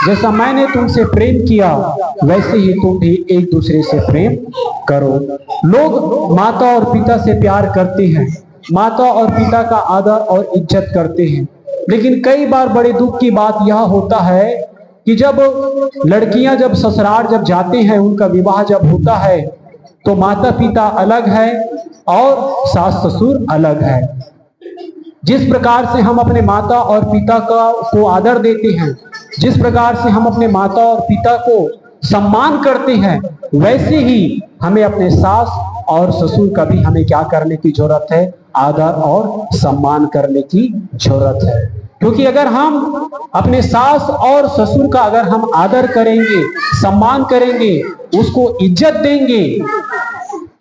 जैसा मैंने तुमसे प्रेम किया वैसे ही तुम भी एक दूसरे से प्रेम करो। लोग माता और पिता से प्यार करते हैं, माता और पिता का आदर और इज्जत करते हैं, लेकिन कई बार बड़े दुख की बात यह होता है कि जब लड़कियां जब ससुराल जब जाते हैं, उनका विवाह जब होता है, तो माता पिता अलग है और सास ससुर अलग है। जिस प्रकार से हम अपने माता और पिता को आदर देते हैं, जिस प्रकार से हम अपने माता और पिता को सम्मान करते हैं, वैसे ही हमें अपने सास और ससुर का भी हमें क्या करने की जरूरत है? आदर और सम्मान करने की जरूरत है। क्योंकि अगर हम अपने सास और ससुर का अगर हम आदर करेंगे, सम्मान करेंगे, उसको इज्जत देंगे,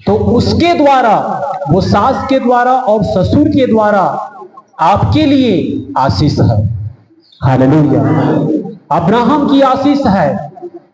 तो उसके द्वारा, वो सास के द्वारा और ससुर के द्वारा आपके लिए आशीष है। हालेलुया। अब्राहम की आशीष है,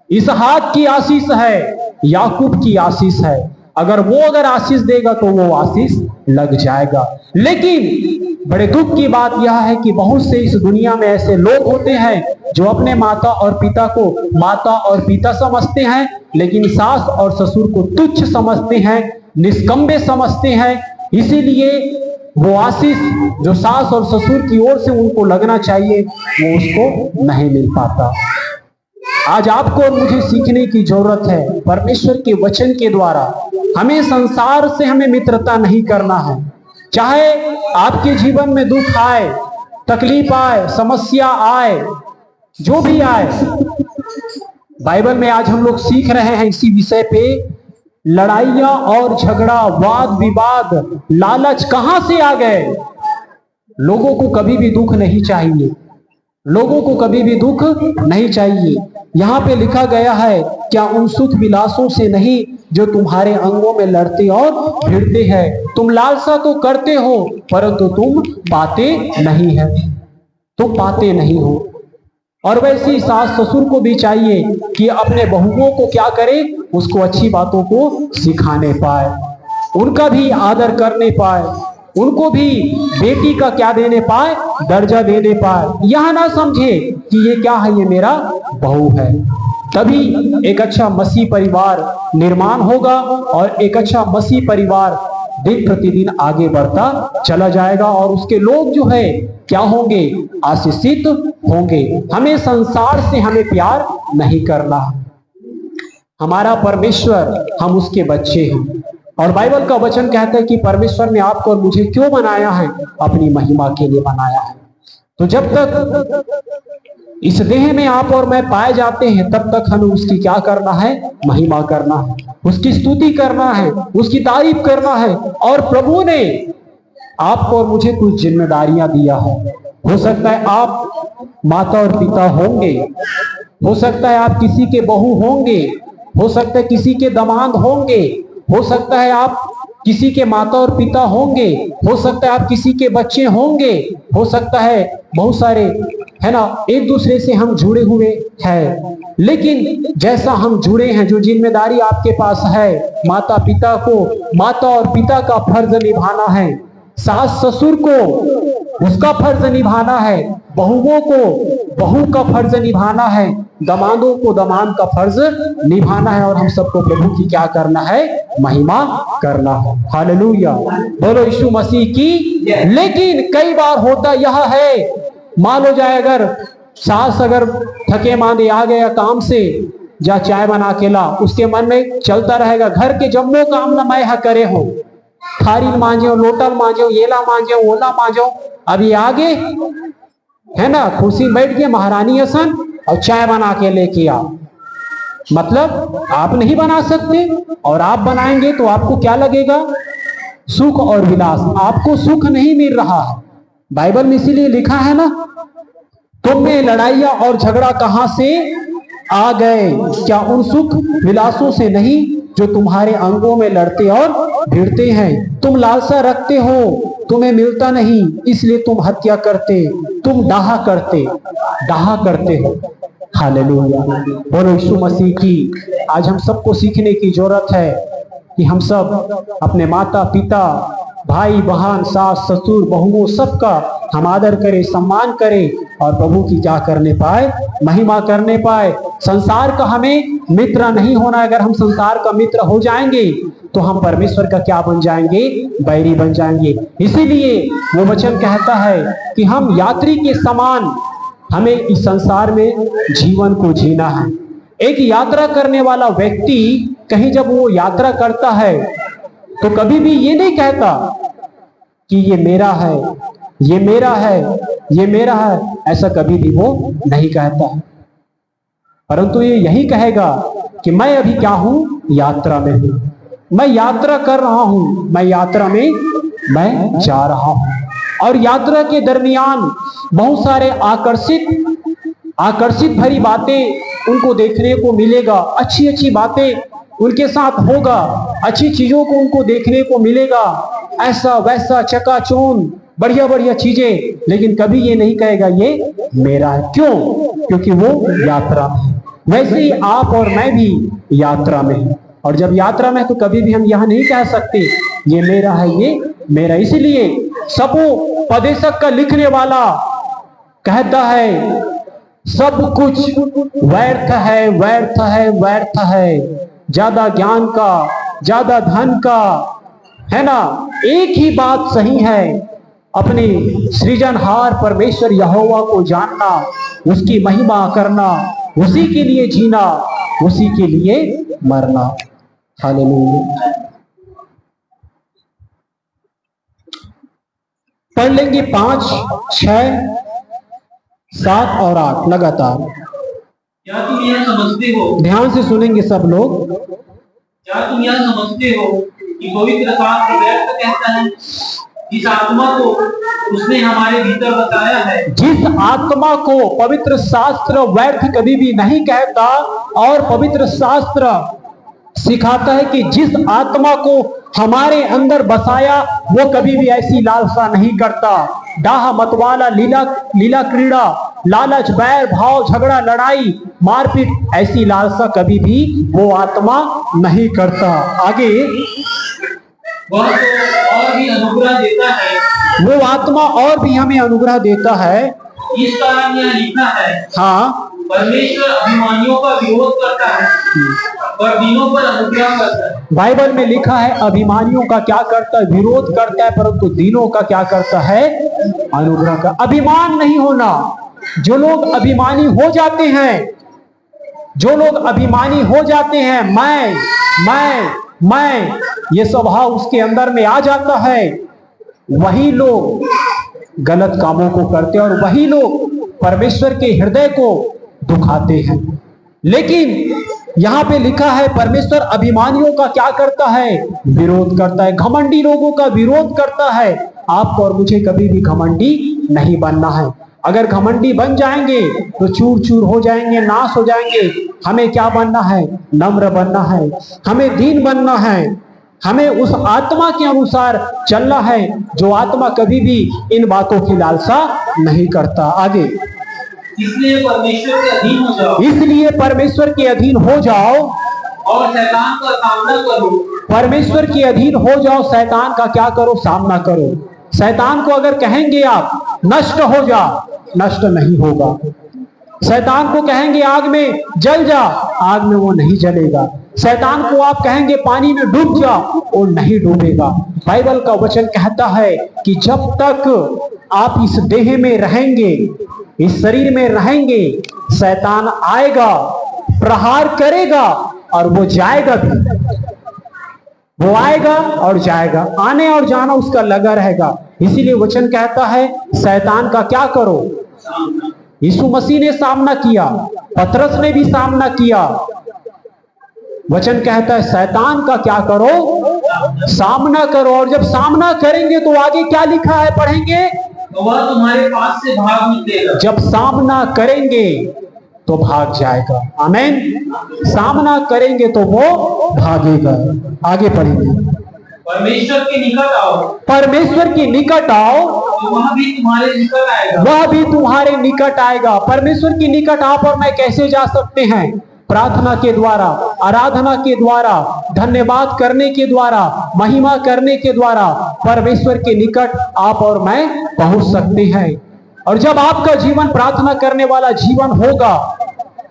इसहाक की आशीष है, याकूब की आशीष है। अगर आशीष देगा तो वो आशीष लग जाएगा। लेकिन बड़े दुख की बात यह है कि बहुत से इस दुनिया में ऐसे लोग होते हैं जो अपने माता और पिता को माता और पिता समझते हैं, लेकिन सास और ससुर को तुच्छ समझते हैं, निष्कंबे समझते हैं। इसीलिए वो आशीष जो सास और ससुर की ओर से उनको लगना चाहिए, वो उसको नहीं मिल पाता। आज आपको और मुझे सीखने की जरूरत है। परमेश्वर के वचन के द्वारा हमें संसार से हमें मित्रता नहीं करना है। चाहे आपके जीवन में दुख आए, तकलीफ आए, समस्या आए, जो भी आए, बाइबल में आज हम लोग सीख रहे हैं इसी विषय पे। लड़ाइयां और झगड़ा, वाद विवाद, लालच कहां से आ गए? लोगों को कभी भी दुख नहीं चाहिए, लोगों को कभी भी दुख नहीं चाहिए। यहाँ पे लिखा गया है, क्या उन सुख विलासों से नहीं जो तुम्हारे अंगों में लड़ते और भिड़ते हैं। तुम लालसा तो करते हो परंतु तुम पाते नहीं है, तुम पाते नहीं हो। और वैसे ही सास ससुर को भी चाहिए कि अपने बहुओं को क्या करे, उसको अच्छी बातों को सिखाने पाए, उनका भी आदर करने पाए, उनको भी बेटी का क्या देने पाए, दर्जा देने पाए। यह ना समझे कि ये क्या है, ये मेरा बहू है। तभी एक अच्छा मसीह परिवार निर्माण होगा और एक अच्छा मसीह परिवार दिन प्रतिदिन आगे बढ़ता चला जाएगा और उसके लोग जो है क्या होंगे, आशीषित होंगे। हमें संसार से हमें प्यार नहीं करना। हमारा परमेश्वर, हम उसके बच्चे हैं और बाइबल का वचन कहता है कि परमेश्वर ने आपको और मुझे क्यों बनाया है? अपनी महिमा के लिए बनाया है। तो जब तक इस देह में आप और मैं पाए जाते हैं तब तक हमें उसकी क्या करना है? महिमा करना है, उसकी स्तुति करना है, उसकी तारीफ करना है। और प्रभु ने आपको और मुझे कुछ जिम्मेदारियां दिया है। हो सकता है आप माता और पिता होंगे, हो सकता है आप किसी के बहू होंगे, हो सकता है किसी के दामाद होंगे, हो सकता है आप किसी के माता और पिता होंगे, हो सकता है आप किसी के बच्चे होंगे, हो सकता है बहुत सारे, है ना, एक दूसरे से हम जुड़े हुए हैं। लेकिन जैसा हम जुड़े हैं, जो जिम्मेदारी आपके पास है, माता पिता को माता और पिता का फर्ज निभाना है, सास ससुर को उसका फर्ज निभाना है, बहुओं को बहू का फर्ज निभाना है, दामादों को दामाद का फर्ज निभाना है और हम सबको प्रभु की क्या करना है? महिमा करना है। हालेलुया, बोलो यीशु मसीह की। लेकिन कई बार होता यह है, मान लो जाए अगर सास अगर थके मांदे आ गया काम से, जा चाय बना के ला, उसके मन में चलता रहेगा घर के जम्मो काम न मैं करे हो, थारी मांझो, लोटल मांझो, येला मांझो, ओला मांझो। अब ये आगे है ना, कुर्सी बैठ के महारानी असन और चाय बना के लेके आ। मतलब आप नहीं बना सकते और आप बनाएंगे तो आपको क्या लगेगा? सुख और विलास। आपको सुख नहीं मिल रहा है। बाइबल में इसीलिए लिखा है ना, तुम में लड़ाइयां और झगड़ा कहां से आ गए? क्या उन सुख विलासों से नहीं जो तुम्हारे अंगों में लड़ते और भिड़ते हैं। तुम लालसा रखते हो, तुम्हें मिलता नहीं, इसलिए तुम हत्या करते, तुम डाहा करते हो। हालेलुया, बोलो यीशु मसीह की। आज हम सबको सीखने की जरूरत है कि हम सब अपने माता पिता, भाई बहन, सास ससुर, बहुओं सबका हम आदर करें, सम्मान करें और प्रभु की क्या करने पाए? महिमा करने पाए। संसार का हमें मित्र नहीं होना। अगर हम संसार का मित्र हो जाएंगे तो हम परमेश्वर का क्या बन जाएंगे? बैरी बन जाएंगे। इसीलिए वो वचन कहता है कि हम यात्री के समान हमें इस संसार में जीवन को जीना है। एक यात्रा करने वाला व्यक्ति कहीं जब वो यात्रा करता है तो कभी भी ये नहीं कहता कि ये मेरा है, ये मेरा है, ये मेरा है, ऐसा कभी भी वो नहीं कहता है। परंतु ये यही कहेगा कि मैं अभी क्या हूं? यात्रा में हूं, मैं यात्रा कर रहा हूं, मैं यात्रा में मैं जा रहा हूं। और यात्रा के दरमियान बहुत सारे आकर्षित भरी बातें उनको देखने को मिलेगा, अच्छी अच्छी बातें उनके साथ होगा, अच्छी चीजों को उनको देखने को मिलेगा, ऐसा वैसा चकाचौंध बढ़िया बढ़िया चीजें। लेकिन कभी ये नहीं कहेगा ये मेरा है। क्यों? क्योंकि वो यात्रा में है। वैसे ही आप और मैं भी यात्रा में हैं। और जब यात्रा में तो कभी भी हम यह नहीं कह सकते ये मेरा है, ये मेरा। इसलिए सबो पदेशक का लिखने वाला कहता है सब कुछ व्यर्थ है, व्यर्थ है, व्यर्थ है। ज्यादा ज्ञान का, ज्यादा धन का, है ना, एक ही बात सही है, अपने सृजनहार परमेश्वर यहोवा को जानना, उसकी महिमा करना, उसी के लिए जीना, उसी के लिए मरना। हालेलुया। पढ़ लेंगे 5, 6, 7 और 8 लगातार। क्या तुम यह समझते हो, ध्यान से सुनेंगे सब लोग। क्या तुम यह समझते हो कि पवित्र शास्त्र व्यर्थ कहता है जिस आत्मा को उसने हमारे भीतर बताया है? जिस आत्मा को पवित्र शास्त्र व्यर्थ कभी भी नहीं कहता, और पवित्र शास्त्र सिखाता है कि जिस आत्मा को हमारे अंदर बसाया वो कभी भी ऐसी लालसा नहीं करता। डाह मतवाला, लीला क्रीड़ा, लालच, बैर भाव, झगड़ा, लड़ाई, मारपीट, ऐसी लालसा कभी भी वो आत्मा नहीं करता। आगे, वह तो और भी अनुग्रह देता है, वो आत्मा और भी हमें अनुग्रह देता है। इस कारण यह लिखा है, हाँ, परमेश्वर अभिमानियों का विरोध करता है पर दीनों पर अनुग्रह करता है। बाइबल में लिखा है अभिमानियों का क्या करता है? विरोध करता है, परंतु दीनों का क्या करता है? अनुग्रह का। अभिमान नहीं होना। जो लोग अभिमानी हो जाते हैं, जो लोग अभिमानी हो जाते हैं, मैं, ये स्वभाव उसके अंदर में आ जाता है, वही लोग गलत कामों को करते हैं और वही लोग परमेश्वर के हृदय को दुखाते हैं। लेकिन यहां पे लिखा है परमेश्वर अभिमानियों का क्या करता है? विरोध करता है, घमंडी लोगों का विरोध करता है। आपको और मुझे कभी भी घमंडी नहीं बनना है। अगर घमंडी बन जाएंगे तो चूर चूर हो जाएंगे, नाश हो जाएंगे। हमें क्या बनना है? नम्र बनना है, हमें दीन बनना है, हमें उस आत्मा के अनुसार चलना है जो आत्मा कभी भी इन बातों की लालसा नहीं करता। आगे, इसलिए परमेश्वर के अधीन हो जाओ, इसलिए परमेश्वर के अधीन हो जाओ और शैतान का सामना करो। परमेश्वर के अधीन हो जाओ, शैतान का क्या करो? सामना करो। शैतान को अगर कहेंगे आप नष्ट हो जा, नष्ट नहीं होगा। शैतान को कहेंगे आग में जल जा, आग में वो नहीं जलेगा। शैतान को आप कहेंगे पानी में डूब जा, वो नहीं डूबेगा। बाइबल का वचन कहता है कि जब तक आप इस देह में रहेंगे, इस शरीर में रहेंगे, शैतान आएगा, प्रहार करेगा और वो जाएगा भी। वो आएगा और जाएगा, आने और जाना उसका लगा रहेगा। इसीलिए वचन कहता है शैतान का क्या करो? यीशु मसीह ने सामना किया, पतरस ने भी सामना किया। वचन कहता है शैतान का क्या करो? सामना करो। और जब सामना करेंगे तो आगे क्या लिखा है? पढ़ेंगे, तो वह तुम्हारे पास से भाग निकलेगा। जब सामना करेंगे तो भाग जाएगा। आमीन। सामना करेंगे तो वो भागेगा। आगे पढ़ेंगे, परमेश्वर के निकट आओ, परमेश्वर के निकट आओ तो वह भी तुम्हारे निकट आएगा। वह भी तुम्हारे निकट आएगा। परमेश्वर के निकट आप और मैं कैसे जा सकते हैं? प्रार्थना के द्वारा, आराधना के द्वारा, धन्यवाद करने के द्वारा, महिमा करने के द्वारा परमेश्वर के निकट आप और मैं पहुंच सकते हैं। और जब आपका जीवन प्रार्थना करने वाला जीवन होगा,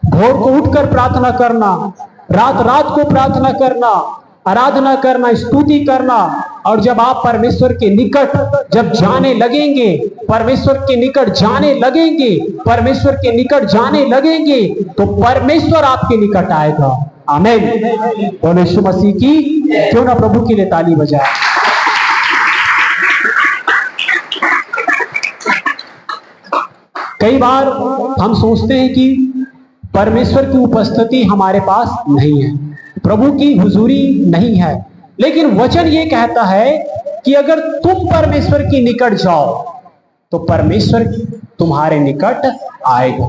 भोर को उठकर प्रार्थना करना, रात रात को प्रार्थना करना, आराधना करना, स्तुति करना, और जब आप परमेश्वर के निकट जब जाने लगेंगे, परमेश्वर के निकट जाने लगेंगे, परमेश्वर के निकट जाने लगेंगे, तो परमेश्वर आपके निकट आएगा। आमीन। बोलो यीशु मसीह की। क्यों ना प्रभु के लिए ताली बजाए। कई बार हम सोचते हैं कि परमेश्वर की उपस्थिति हमारे पास नहीं है, प्रभु की हुजूरी नहीं है, लेकिन वचन ये कहता है कि अगर तुम परमेश्वर के निकट जाओ तो परमेश्वर तुम्हारे निकट आएगा।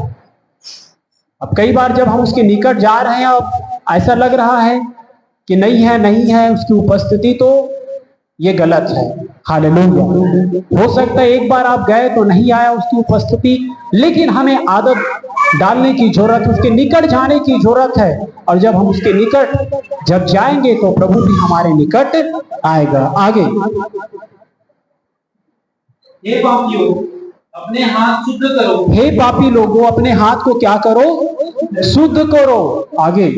अब कई बार जब हम उसके निकट जा रहे हैं, अब ऐसा लग रहा है कि नहीं है उसकी उपस्थिति, तो ये गलत है। हालेलुया। हो सकता है एक बार आप गए तो नहीं आया उसकी उपस्थिति, लेकिन हमें आदत डालने की जरूरत, उसके निकट जाने की जरूरत है। और जब हम उसके निकट जब जाएंगे तो प्रभु भी हमारे निकट आएगा। आगे, हे पापियों, अपने हाथ शुद्ध करो। हे पापी लोगों, अपने हाथ को क्या करो? शुद्ध करो। आगे,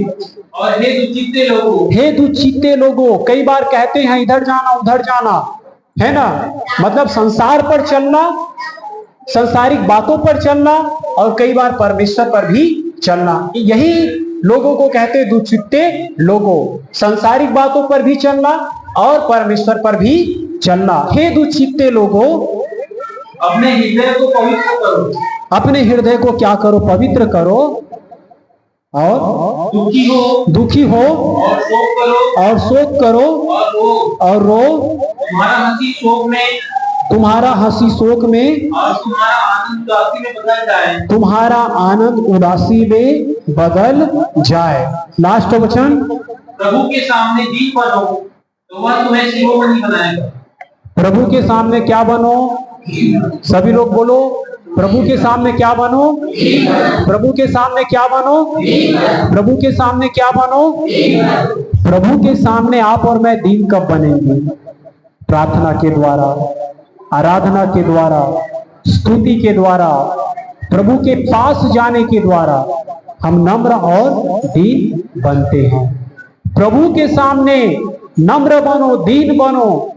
और हे दुचित्ते लोगों, हे दुचित्ते लोगों। कई बार कहते हैं इधर जाना उधर जाना, है ना, मतलब संसार पर चलना, संसारिक बातों पर चलना, और कई बार परमेश्वर पर भी चलना। यही लोगों को कहते हैं दुचित्ते लोगों, संसारिक बातों पर भी चलना और परमेश्वर पर भी चलना। हे दुचित्ते लोगों, अपने हृदय को पवित्र करो। अपने हृदय को क्या करो? पवित्र करो। और दुखी हो और शोक करो और शोक करो और रो। तुम्हारा हंसी शोक में तुम्हारा हंसी शोक में और तुम्हारा आनंद उदासी में बदल जाए। तुम्हारा आनंद उदासी में बदल जाए। लास्ट वचन, प्रभु के सामने दीन बनो तो वह तुम्हें शिरोमणि बनाएगा। प्रभु के सामने क्या बनो? सभी लोग बोलो, प्रभु के सामने क्या बनो? प्रभु के सामने क्या बनो? प्रभु के सामने क्या बनो? प्रभु के सामने आप और मैं दीन कब बनेंगे? प्रार्थना के द्वारा, आराधना के द्वारा, स्तुति के द्वारा, प्रभु के पास जाने के द्वारा हम नम्र और दीन बनते हैं। प्रभु के सामने नम्र बनो, दीन बनो,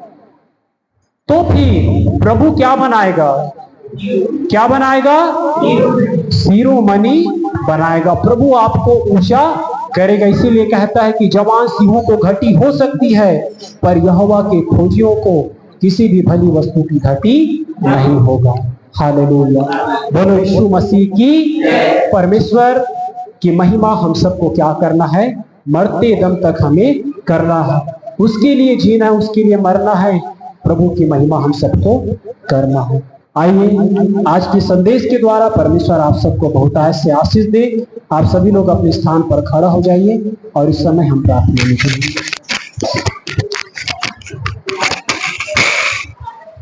तो फिर प्रभु क्या बनाएगा? क्या बनाएगा? शिरोमणि बनाएगा। प्रभु आपको ऊंचा करेगा। इसीलिए कहता है कि जवान सिंहों को घटी हो सकती है, पर यहोवा के खोजियों को किसी भी भली वस्तु की घटी नहीं होगा। हालेलुया, बोलो यीशु मसीह की। परमेश्वर की महिमा हम सबको क्या करना है? मरते दम तक हमें करना है। उसके लिए जीना है, उसके लिए मरना है। प्रभु की महिमा हम सबको करना है। आइए आज के संदेश के द्वारा परमेश्वर आप सबको बहुतायत से आशीष दे। आप सभी लोग अपने स्थान पर खड़ा हो जाइए और इस समय हम प्रार्थना में करेंगे।